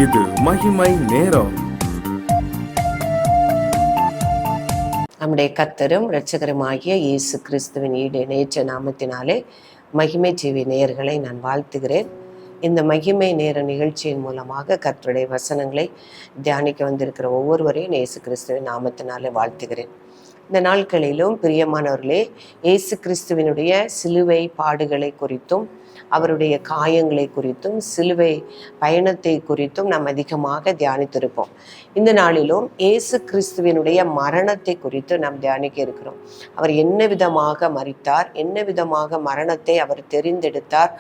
இது மகிமை நேரம். நம்முடைய கர்த்தரும் இரட்சகருமாகிய இயேசு கிறிஸ்துவின் ஈடு நேற்ற நாமத்தினாலே மகிமை டிவி நேயர்களை நான் வாழ்த்துகிறேன். இந்த மகிமை நேர நிகழ்ச்சியின் மூலமாக கர்த்தருடைய வசனங்களை தியானிக்க வந்திருக்கிற ஒவ்வொருவரையும் இயேசு கிறிஸ்துவின் நாமத்தினாலே வாழ்த்துகிறேன். இந்த நாட்களிலும் பிரியமானவர்களே, இயேசு கிறிஸ்துவினுடைய சிலுவை பாடுகளை குறித்தும் அவருடைய காயங்களை குறித்தும் சிலுவை பயணத்தை குறித்தும் நாம் அதிகமாக தியானித்திருப்போம். இந்த நாளிலும் இயேசு கிறிஸ்துவினுடைய மரணத்தை குறித்து நாம் தியானிக்க இருக்கிறோம். அவர் என்ன விதமாக மரித்தார், என்ன விதமாக மரணத்தை அவர் தெரிந்தெடுத்தார்,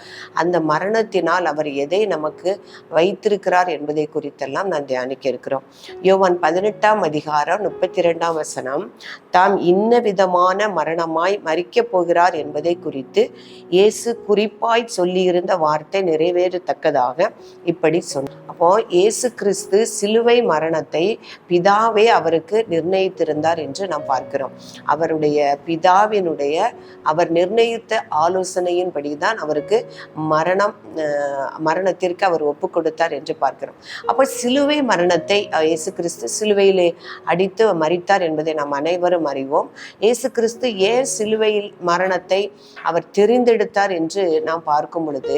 அந்த மரணத்தினால் அவர் எதை நமக்கு வைத்திருக்கிறார் என்பதை குறித்தெல்லாம் நாம் தியானிக்க இருக்கிறோம். யோவான் 18:32 தாம் இன்ன விதமான மரணமாய் மரிக்கப் போகிறார் என்பதை குறித்து இயேசு குறிப்பாய் சொல்லியிருந்த வார்த்தை நிறைவேறத்தக்கதாக இப்படி சொன்னார். அப்போ இயேசு கிறிஸ்து சிலுவை மரணத்தை பிதாவே அவருக்கு நிர்ணயித்திருந்தார் என்று நாம் பார்க்கிறோம். அவருடைய பிதாவினுடைய அவர் நிர்ணயித்த ஆலோசனையின்படிதான் அவருக்கு மரணத்திற்கு அவர் ஒப்பு கொடுத்தார் என்று பார்க்கிறோம். அப்போ சிலுவை மரணத்தை இயேசு கிறிஸ்து சிலுவையிலே அடித்து மரித்தார் என்பதை நாம் அனைவரும் அறிவோம். இயேசு கிறிஸ்து ஏன் சிலுவையில் மரணத்தை அவர் தெரிந்தெடுத்தார் என்று நாம் பார்க்கும் பொழுது,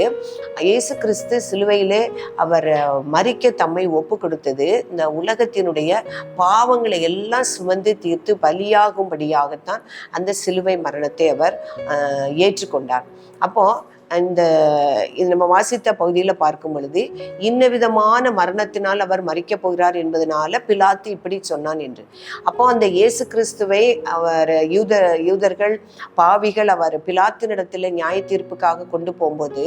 இயேசு கிறிஸ்து சிலுவையிலே அவர் மரிக்க தம்மை ஒப்பு கொடுத்தது இந்த உலகத்தினுடைய பாவங்களை எல்லாம் சுமந்து தீர்த்து பலியாகும்படியாகத்தான் அந்த சிலுவை மரணத்தை அவர் ஏற்றுக்கொண்டார். அப்போ இது நம்ம வாசித்த பகுதியில் பார்க்கும் பொழுது, இன்ன விதமான மரணத்தினால் அவர் மரிக்கப் போகிறார் என்பதனால பிலாத்து இப்படி சொன்னான் என்று. அப்போ அந்த இயேசு கிறிஸ்துவை அவர் யூதர்கள் பாவிகள் அவர் பிலாத்தினிடத்தில் நியாய தீர்ப்புக்காக கொண்டு போகும்போது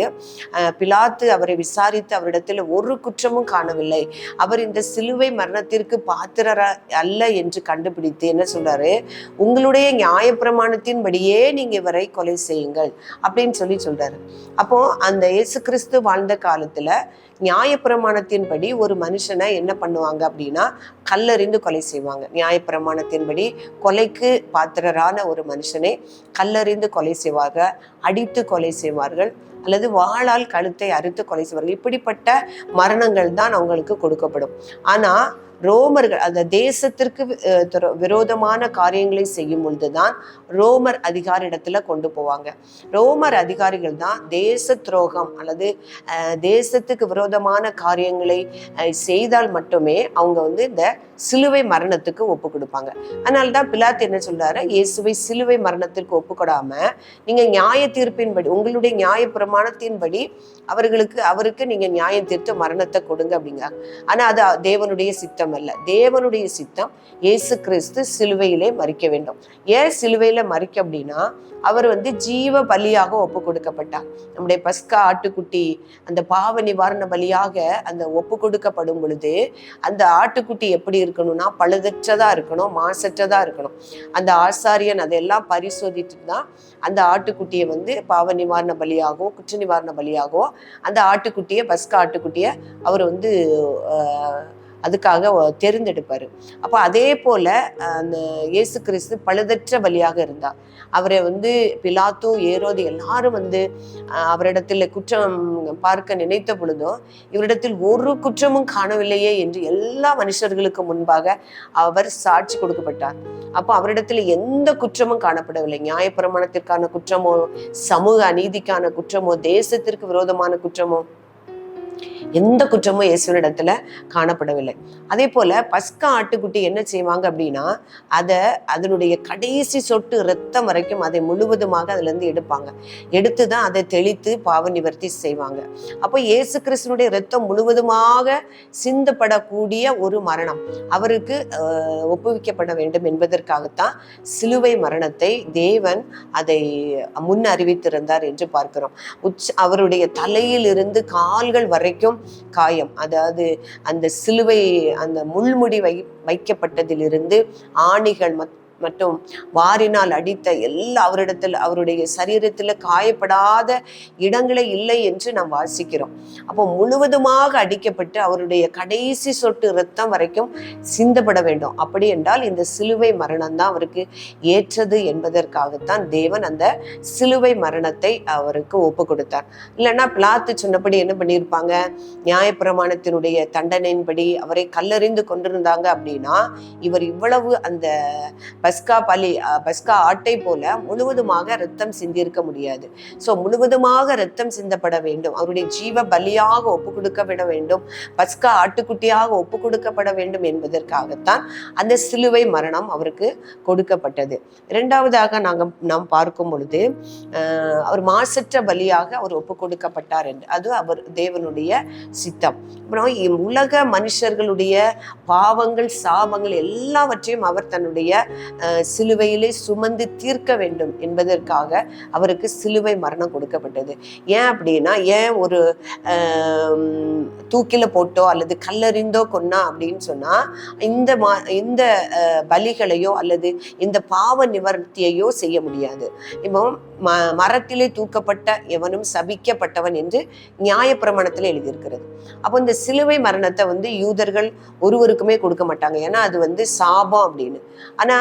பிலாத்து அவரை விசாரித்து அவரிடத்தில் ஒரு குற்றமும் காணவில்லை. அவர் இந்த சிலுவை மரணத்திற்கு பாத்திரர் அல்ல என்று கண்டுபிடித்து என்ன சொல்றாரு, உங்களுடைய நியாயப்பிரமாணத்தின்படியே நீங்க இவரை கொலை செய்யுங்கள் அப்படின்னு சொல்றாரு. அப்போ அந்த இயேசு கிறிஸ்து வாழ்ந்த காலத்துல நியாயப்பிரமாணத்தின்படி ஒரு மனுஷனை என்ன பண்ணுவாங்க அப்படின்னா கல்லறிந்து கொலை செய்வாங்க. நியாயப்பிரமாணத்தின்படி கொலைக்கு பாத்திரரான ஒரு மனுஷனை கல்லறிந்து கொலை செய்வார்கள், அடித்து கொலை செய்வார்கள், அல்லது வாளால் கழுத்தை அறுத்து கொலை செய்வார்கள். இப்படிப்பட்ட மரணங்கள் தான் அவங்களுக்கு கொடுக்கப்படும். ஆனா ரோமர்கள் அந்த தேசத்திற்கு விரோதமான காரியங்களை செய்யும் பொழுதுதான் ரோமர் அதிகாரிடத்துல கொண்டு போவாங்க. ரோமர் அதிகாரிகள் தான் தேச துரோகம் அல்லது தேசத்துக்கு விரோதமான காரியங்களை செய்தால் மட்டுமே அவங்க இந்த சிலுவை மரணத்துக்கு ஒப்பு கொடுப்பாங்க. அதனால்தான் பிலாத்து என்ன சொல்றாரு, இயேசுவை சிலுவை மரணத்திற்கு ஒப்பு கொடாம நீங்க நியாய தீர்ப்பின்படி உங்களுடைய நியாய பிரமாணத்தின்படி அவருக்கு நீங்க நியாயம் தீர்த்து மரணத்தை கொடுங்க அப்படிங்கிறாங்க. ஆனா அது தேவனுடைய சித்தம் அல்ல. தேவனுடைய சித்தம் இயேசு கிறிஸ்து சிலுவையிலே மரிக்க வேண்டும். ஏன் சிலுவையில மரிக்க அப்படின்னா, அவர் ஜீவ பலியாக ஒப்பு கொடுக்கப்பட்டார். நம்முடைய பஸ்கா ஆட்டுக்குட்டி அந்த பாவ நிவாரண பலியாக அந்த ஒப்பு கொடுக்கப்படும் பொழுது அந்த ஆட்டுக்குட்டி எப்படி இருக்கணும்னா பழுதற்றதா இருக்கணும், மாசற்றதா இருக்கணும். அந்த ஆசாரியன் அதெல்லாம் பரிசோதித்து தான் அந்த ஆட்டுக்குட்டியை பாவ நிவாரண பலியாகவோ குற்ற நிவாரண பலியாகவோ அந்த ஆட்டுக்குட்டியை பஸ்கா ஆட்டுக்குட்டியை அவர் அதுக்காக தேர்ந்தெடுப்பாரு. அப்போ அதே போல அந்த இயேசு கிறிஸ்து பழுதற்ற பலியாக இருந்தார். அவரை பிலாத்து ஏரோது எல்லாரும் அவரிடத்தில் குற்றம் பார்க்க நினைத்த பொழுதும் இவரிடத்தில் ஒரு குற்றமும் காணவில்லையே என்று எல்லா மனுஷர்களுக்கு முன்பாக அவர் சாட்சி கொடுக்கப்பட்டார். அப்போ அவரிடத்தில் எந்த குற்றமும் காணப்படவில்லை. நியாயப்பிரமாணத்திற்கான குற்றமோ, சமூக அநீதிக்கான குற்றமோ, தேசத்திற்கு விரோதமான குற்றமோ, எந்த குற்றமும் இயேசுவினிடத்துல காணப்படவில்லை. அதே போல பஸ்கா ஆட்டுக்குட்டி என்ன செய்வாங்க அப்படின்னா, அதனுடைய கடைசி சொட்டு இரத்தம் வரைக்கும் அதை முழுவதுமாக அதுல இருந்து எடுப்பாங்க. எடுத்துதான் அதை தெளித்து பாவ நிவர்த்தி செய்வாங்க. அப்போ இயேசு கிறிஸ்துனுடைய இரத்தம் முழுவதுமாக சிந்தப்படக்கூடிய ஒரு மரணம் அவருக்கு ஒப்புவிக்கப்பட வேண்டும் என்பதற்காகத்தான் சிலுவை மரணத்தை தேவன் அதை முன் அறிவித்திருந்தார் என்று பார்க்கிறோம். அவருடைய தலையில் இருந்து கால்கள் வரைக்கும் காயம், அதாவது அந்த சிலுவை அந்த முள்முடி வைக்கப்பட்டதிலிருந்து ஆணிகள் மற்றும் வாரினால் அடித்த எல்லா அவருடைய சரீரத்தில் காயப்படாத இடங்களே இல்லை என்று நாம் வாசிக்கிறோம். அப்போ முழுவதுமாக அடிக்கப்பட்டு அவருடைய கடைசி சொட்டு இரத்தம் வரைக்கும் சிந்தப்பட வேண்டும். அப்படி என்றால் இந்த சிலுவை மரணம் தான் அவருக்கு ஏற்றது என்பதற்காகத்தான் தேவன் அந்த சிலுவை மரணத்தை அவருக்கு ஒப்பு கொடுத்தார். இல்லைன்னா பிலாத்து சொன்னபடி என்ன பண்ணியிருப்பாங்க, நியாயப்பிரமாணத்தினுடைய தண்டனையின்படி அவரை கல்லறிந்து கொண்டிருந்தாங்க அப்படின்னா இவர் இவ்வளவு அந்த பஸ்கா ஆட்டை போல முழுவதுமாக இரத்தம் சிந்திருக்க முடியாது. ஸோ முழுவதுமாக இரத்தம் சிந்தப்பட வேண்டும், அவருடைய ஜீவ பலியாக ஒப்பு கொடுக்கப்பட வேண்டும், பஸ்கா ஆட்டுக்குட்டியாக ஒப்பு கொடுக்கப்பட வேண்டும் என்பதற்காகத்தான் அந்த சிலுவை மரணம் அவருக்கு கொடுக்கப்பட்டது. இரண்டாவதாக நாம் பார்க்கும் பொழுது அவர் மாசற்ற பலியாக அவர் ஒப்பு கொடுக்கப்பட்டார் என்று, அது அவர் தேவனுடைய சித்தம். அப்புறம் உலக மனுஷர்களுடைய பாவங்கள் சாபங்கள் எல்லாவற்றையும் அவர் தன்னுடைய சிலுவையிலே சுமந்து தீர்க்க வேண்டும் என்பதற்காக அவருக்கு சிலுவை மரணம் கொடுக்கப்பட்டது. ஏன் அப்படின்னா, ஏன் ஒரு தூக்கில போட்டோ அல்லது கல்லறிந்தோ கொன்னா அப்படின்னு சொன்னா இந்த பலிகளையோ அல்லது இந்த பாவ நிவர்த்தியையோ செய்ய முடியாது. இப்போ மரத்திலே தூக்கப்பட்ட எவனும் சபிக்கப்பட்டவன் என்று நியாயப்பிரமாணத்தில் எழுதியிருக்கிறது. அப்போ இந்த சிலுவை மரணத்தை யூதர்கள் ஒருவருக்குமே கொடுக்க மாட்டாங்க, ஏன்னா அது சாபம் அப்படின்னு. ஆனா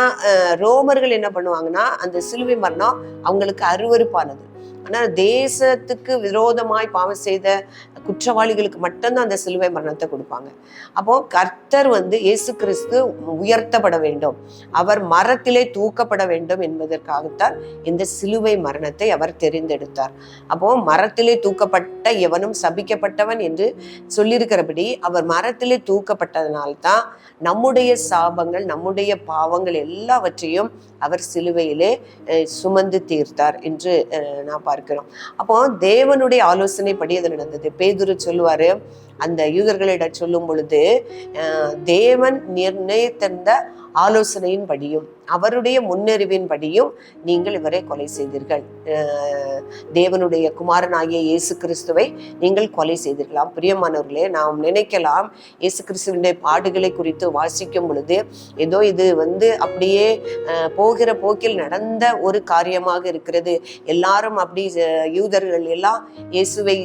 ரோமர்கள் என்ன பண்ணுவாங்கன்னா, அந்த சிலுவை மரணம் அவங்களுக்கு அருவருப்பானது. ஆனா தேசத்துக்கு விரோதமாய் பாவம் செய்த குற்றவாளிகளுக்கு மட்டும்தான் அந்த சிலுவை மரணத்தை கொடுப்பாங்க. அப்போ கர்த்தர் இயேசு கிறிஸ்து உயர்த்தப்பட வேண்டும், அவர் மரத்திலே தூக்கப்பட வேண்டும் என்பதற்காகத்தான் இந்த சிலுவை மரணத்தை அவர் தெரிந்தெடுத்தார். அப்போ மரத்திலே தூக்கப்பட்ட எவனும் சபிக்கப்பட்டவன் என்று சொல்லியிருக்கிறபடி அவர் மரத்திலே தூக்கப்பட்டதனால்தான் நம்முடைய சாபங்கள் நம்முடைய பாவங்கள் எல்லாவற்றையும் அவர் சிலுவையிலே சுமந்து தீர்த்தார் என்று நான் பார்க்கிறோம். அப்போ தேவனுடைய ஆலோசனைப்படி அது நடந்தது. பேதுரு சொல்லுவாரு, அந்த யூதர்களிடம் சொல்லும் பொழுது, தேவன் நிர்ணயித்திருந்த ஆலோசனையின் படியும் அவருடைய முன்னறிவின் படியும் நீங்கள் இவரை கொலை செய்தீர்கள், தேவனுடைய குமாரனாகிய இயேசு கிறிஸ்துவை நீங்கள் கொலை செய்தீர்களாம். பிரியமானவர்களே, நாம் நினைக்கலாம் இயேசு கிறிஸ்துவினுடைய பாடுகளை குறித்து வாசிக்கும் பொழுது ஏதோ இது அப்படியே போகிற போக்கில் நடந்த ஒரு காரியமாக இருக்கிறது. எல்லாரும் அப்படி யூதர்கள் எல்லாம் இயேசுவை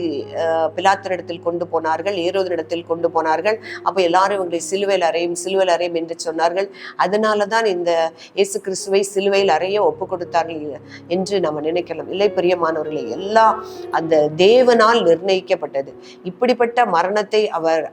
பிலாத்தினிடத்தில் கொண்டு போனார்கள், ஏரோதினிடத்தில் கொண்டு போனார்கள். அப்போ எல்லாரும் இவங்களை சிலுவையில் அறையும் என்று சொன்னார்கள். அதனாலதான் இந்த இயேசு கிறிஸ்துவை சிலுவையில் அறைய ஒப்பு கொடுத்தார்கள் என்று நம்ம நினைக்கலாம். இல்லை பிரியமானவர்களே, எல்லாம் அந்த தேவனால் நிர்ணயிக்கப்பட்டது. இப்படிப்பட்ட மரணத்தை அவர்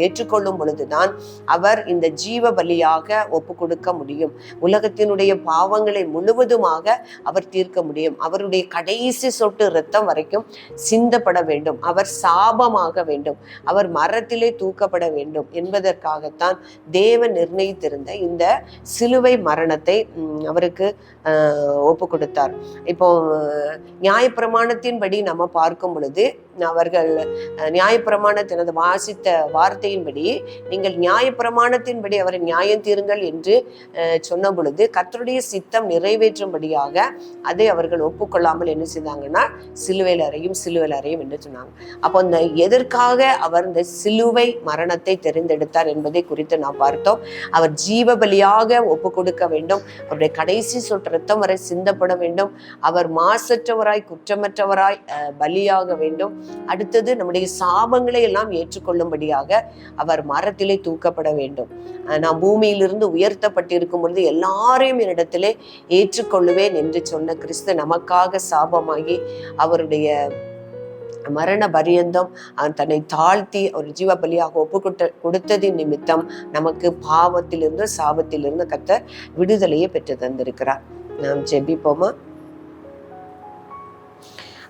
ஏற்றுக்கொள்ளும் பொழுதுதான் அவர் இந்த ஜீவ பலியாக ஒப்பு கொடுக்க முடியும். உலகத்தினுடைய பாவங்களை முழுவதுமாக அவர் தீர்க்க முடியும். அவருடைய கடைசி சொட்டு இரத்தம் வரைக்கும் சிந்தப்பட வேண்டும், அவர் சாபமாக வேண்டும், அவர் மரத்திலே தூக்கப்பட வேண்டும் என்பதற்காகத்தான் தேவன் நிர்ணயித்திருந்த இந்த சிலுவை மரணத்தை அவருக்கு ஒப்பு கொடுத்தார். இப்போ நியாயப்பிரமாணத்தின்படி நம்ம பார்க்கும் பொழுது அவர்கள் நியாயப்பிரமாணத்தினது வாசித்த வார்த்தையின்படி நீங்கள் நியாயப்பிரமாணத்தின்படி அவரை நியாயம் தீருங்கள் என்று சொன்ன பொழுது கர்த்தருடைய சித்தம் நிறைவேற்றும்படியாக அதை அவர்கள் ஒப்புக்கொள்ளாமல் என்ன செய்தாங்கன்னா சிலுவையில் அறையும் என்று சொன்னாங்க. அப்போ இந்த எதற்காக அவர் இந்த சிலுவை மரணத்தை தெரிந்தெடுத்தார் என்பதை குறித்து நாம் பார்த்தோம். அவர் ஜீவ பலியாக ஒப்பு கொடுக்க வேண்டும், அவருடைய கடைசி சொட்டு இரத்தம் வரை சிந்தப்பட வேண்டும், அவர் மாசற்றவராய் குற்றமற்றவராய் பலியாக வேண்டும். அடுத்தது நம்முடைய சாபங்களை எல்லாம் ஏற்றுக்கொள்ளும்படியாக அவர் மரத்திலே தூக்கப்பட வேண்டும். நான் பூமியிலிருந்து உயர்த்தப்பட்டிருக்கும் பொழுது எல்லாரையும் என்னிடத்திலே ஏற்றுக்கொள்ளுவேன் என்று சொன்ன கிறிஸ்து நமக்காக சாபமாகி அவருடைய மரண பரியந்தம் தன்னை தாழ்த்தி ஒரு ஜீவ பலியாக ஒப்பு கொடுத்ததின் நிமித்தம் நமக்கு பாவத்திலிருந்து சாபத்திலிருந்து கர்த்தர் விடுதலையை பெற்று தந்திருக்கிறார். நாம் ஜெபிப்போமா?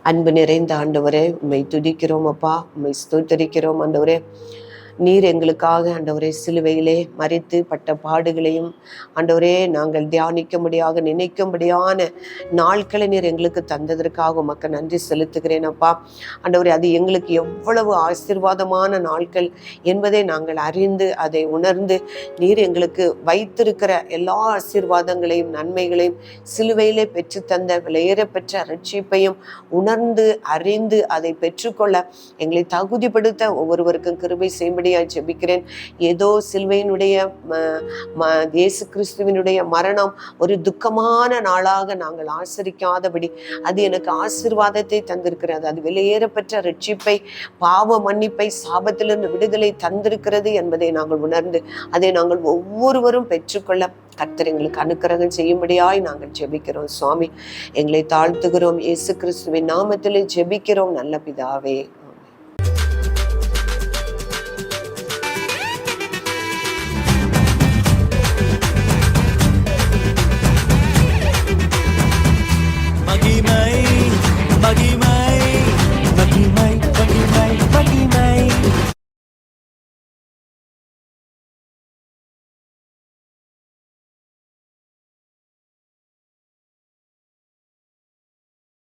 அன்பு நிறைந்த ஆண்டவரே, உம்மை துதிக்கிறோம் அப்பா, உம்மை ஸ்தோத்திரிக்கிறோம் ஆண்டவரே. நீர் எங்களுக்காக ஆண்டவரே சிலுவையிலே மரித்து பட்ட பாடுகளையும் ஆண்டவரே நாங்கள் தியானிக்கும்படியாக நினைக்கும்படியான நாட்களை நீர் எங்களுக்கு தந்ததற்காக உமக்கு நன்றி செலுத்துகிறேன் அப்பா. ஆண்டவரே, அது எங்களுக்கு எவ்வளவு ஆசீர்வாதமான நாட்கள் என்பதை நாங்கள் அறிந்து அதை உணர்ந்து நீர் எங்களுக்கு வைத்திருக்கிற எல்லா ஆசீர்வாதங்களையும் நன்மைகளையும் சிலுவையிலே பெற்று தந்த விலையேற பெற்ற ரட்சிப்பையும் உணர்ந்து அறிந்து அதை பெற்றுக்கொள்ள எங்களை தகுதிப்படுத்த ஒவ்வொருவருக்கும் கிருபை செய்யும்படி செய்யும்படியாய் ஜெபிக்கிறேன். ஏதோ சிலுவையினுடைய இயேசு கிறிஸ்துவினுடைய மரணம் ஒரு துக்கமான நாளாக நாங்கள் ஆசரிக்காதபடி அது எனக்கு ஆசீர்வாதத்தை தந்திருக்கிறது. அது வெளியேறப்பெற்ற ரட்சிப்பை, பாவ மன்னிப்பை, சாபத்திலிருந்து விடுதலை தந்திருக்கிறது என்பதை நாங்கள் உணர்ந்து அதை நாங்கள் ஒவ்வொருவரும் பெற்றுக்கொள்ள கர்த்தர் எங்களுக்கு அனுக்கிரகம் செய்யும்படியாய் நாங்கள் ஜெபிக்கிறோம். சுவாமி, எங்களை தாழ்த்துகிறோம். இயேசு கிறிஸ்துவின் நாமத்திலே ஜெபிக்கிறோம் நல்ல பிதாவே. மகிமை